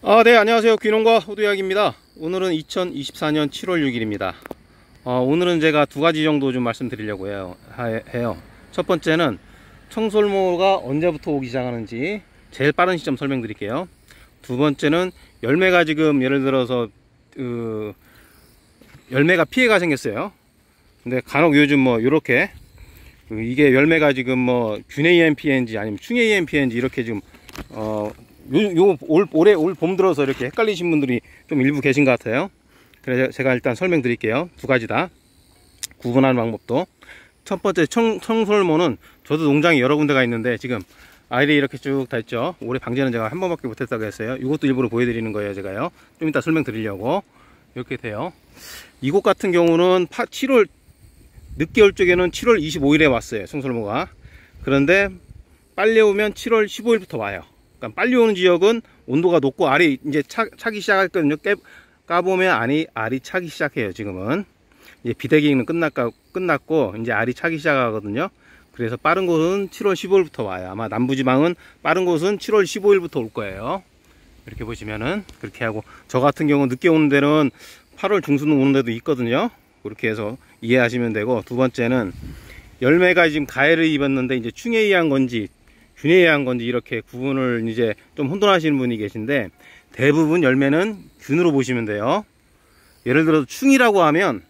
네, 안녕하세요. 귀농과 호두약입니다. 오늘은 2024년 7월 6일입니다. 오늘은 제가 두 가지 정도 좀 말씀드리려고 해요. 첫 번째는 청솔모가 언제부터 오기 시작하는지 제일 빠른 시점 설명드릴게요. 두 번째는 열매가 지금 예를 들어서 열매가 피해가 생겼어요. 근데 간혹 요즘 뭐 요렇게 이게 열매가 지금 뭐 균에 피해인지 아니면 충에 피해인지 이렇게 지금 올 봄 들어서 이렇게 헷갈리신 분들이 좀 일부 계신 것 같아요. 그래서 제가 일단 설명드릴게요. 두 가지 다 구분하는 방법도. 첫 번째 청솔모는 저도 농장이 여러 군데가 있는데 지금 아이들이 이렇게 쭉 다 있죠. 올해 방제는 제가 한 번밖에 못했다고 했어요. 이것도 일부러 보여드리는 거예요. 제가요 좀 이따 설명드리려고. 이렇게 돼요. 이곳 같은 경우는 7월 늦게 올 쪽에는 7월 25일에 왔어요, 청솔모가. 그런데 빨리 오면 7월 15일부터 와요. 그러니까 빨리 오는 지역은 온도가 높고 알이 이제 차기 시작했거든요. 까보면 알이 차기 시작해요. 지금은 이제 비대기는 끝났고 이제 알이 차기 시작하거든요. 그래서 빠른 곳은 7월 15일부터 와요. 아마 남부지방은 빠른 곳은 7월 15일부터 올 거예요. 이렇게 보시면은 그렇게 하고, 저 같은 경우 늦게 오는 데는 8월 중순 오는 데도 있거든요. 그렇게 해서 이해하시면 되고, 두 번째는 열매가 지금 가해를 입었는데 이제 충에 의한 건지 균에 의한 건지 이렇게 구분을 이제 좀 혼돈하시는 분이 계신데, 대부분 열매는 균으로 보시면 돼요. 예를 들어서 충이라고 하면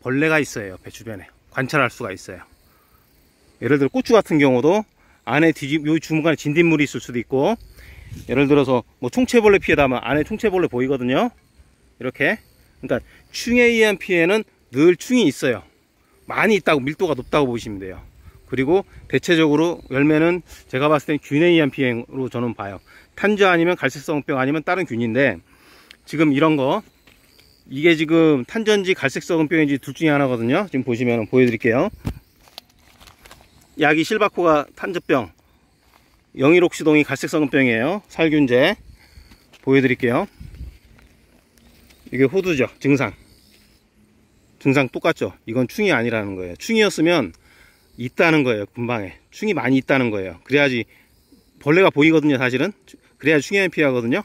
벌레가 있어요. 배 주변에 관찰할 수가 있어요. 예를 들어 고추 같은 경우도 안에 요 주문간에 진딧물이 있을 수도 있고, 예를 들어서 뭐 총채벌레 피해다 하면 안에 총채벌레 보이거든요. 이렇게. 그러니까 충에 의한 피해는 늘 충이 있어요. 많이 있다고, 밀도가 높다고 보시면 돼요. 그리고 대체적으로 열매는 제가 봤을 땐 균에 의한 피해로 저는 봐요. 탄저 아니면 갈색썩은병 아니면 다른 균인데, 지금 이런 거 이게 지금 탄저인지 갈색썩은병인지 둘 중에 하나거든요. 지금 보시면 보여드릴게요. 약이 실바코가 탄저병, 영일옥시동이 갈색썩은병이에요. 살균제 보여드릴게요. 이게 호두죠. 증상 똑같죠. 이건 충이 아니라는 거예요. 충이었으면 있다는 거예요. 근방에 충이 많이 있다는 거예요. 그래야지 벌레가 보이거든요. 사실은 그래야 충에 피하거든요.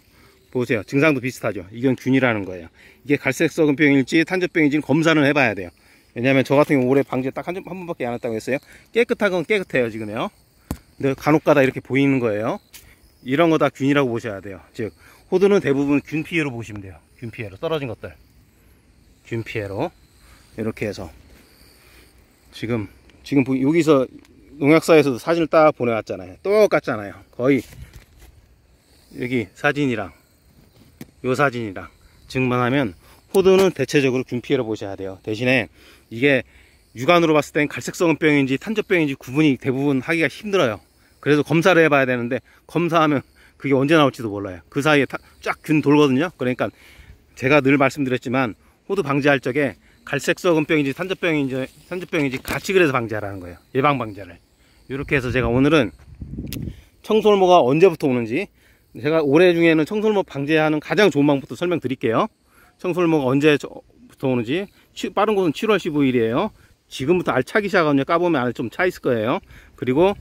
보세요. 증상도 비슷하죠. 이건 균이라는 거예요. 이게 갈색썩은병일지 탄저병인지는 검사는 해봐야 돼요. 왜냐하면 저 같은 경우 올해 방제 딱 한 번밖에 안 했다고 했어요. 깨끗한 건 깨끗해요. 지금요. 근데 간혹가다 이렇게 보이는 거예요. 이런 거 다 균이라고 보셔야 돼요. 즉 호두는 대부분 균 피해로 보시면 돼요. 균 피해로 떨어진 것들, 균 피해로 이렇게 해서 지금 여기서 농약사에서도 사진을 딱 보내왔잖아요. 똑같잖아요. 거의 여기 사진이랑 요 사진이랑 증명하면 호두는 대체적으로 균 피해로 보셔야 돼요. 대신에 이게 육안으로 봤을 땐 갈색썩은병인지 탄저병인지 구분이 대부분 하기가 힘들어요. 그래서 검사를 해봐야 되는데, 검사하면 그게 언제 나올지도 몰라요. 그 사이에 쫙 균 돌거든요. 그러니까 제가 늘 말씀드렸지만 호두 방제할 적에 갈색썩은병인지 탄저병인지 같이 그래서 방제하라는 거예요. 예방 방제를. 이렇게 해서 제가 오늘은 청솔모가 언제부터 오는지, 제가 올해 중에는 청솔모 방제하는 가장 좋은 방법도 설명드릴게요. 청솔모가 언제부터 오는지. 빠른 곳은 7월 15일이에요 지금부터 알 차기 시작하거든요. 까보면 안에 좀 차 있을 거예요. 그리고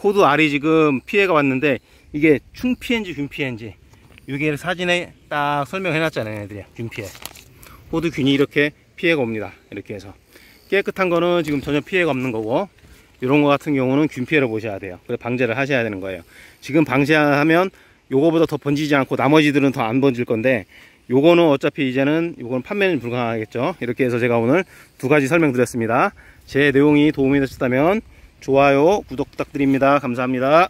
호두 알이 지금 피해가 왔는데 이게 충 피해인지 균 피해인지 이게 사진에 딱 설명해 놨잖아요. 애들이 균 피해. 호두 균이 이렇게 피해가 옵니다. 이렇게 해서 깨끗한 거는 지금 전혀 피해가 없는 거고, 이런 거 같은 경우는 균 피해를 보셔야 돼요. 그래서 방제를 하셔야 되는 거예요. 지금 방제하면 요거보다 더 번지지 않고 나머지들은 더 안 번질 건데, 요거는 어차피 이제는 요거는 판매는 불가능하겠죠. 이렇게 해서 제가 오늘 두 가지 설명드렸습니다. 제 내용이 도움이 되셨다면 좋아요, 구독 부탁드립니다. 감사합니다.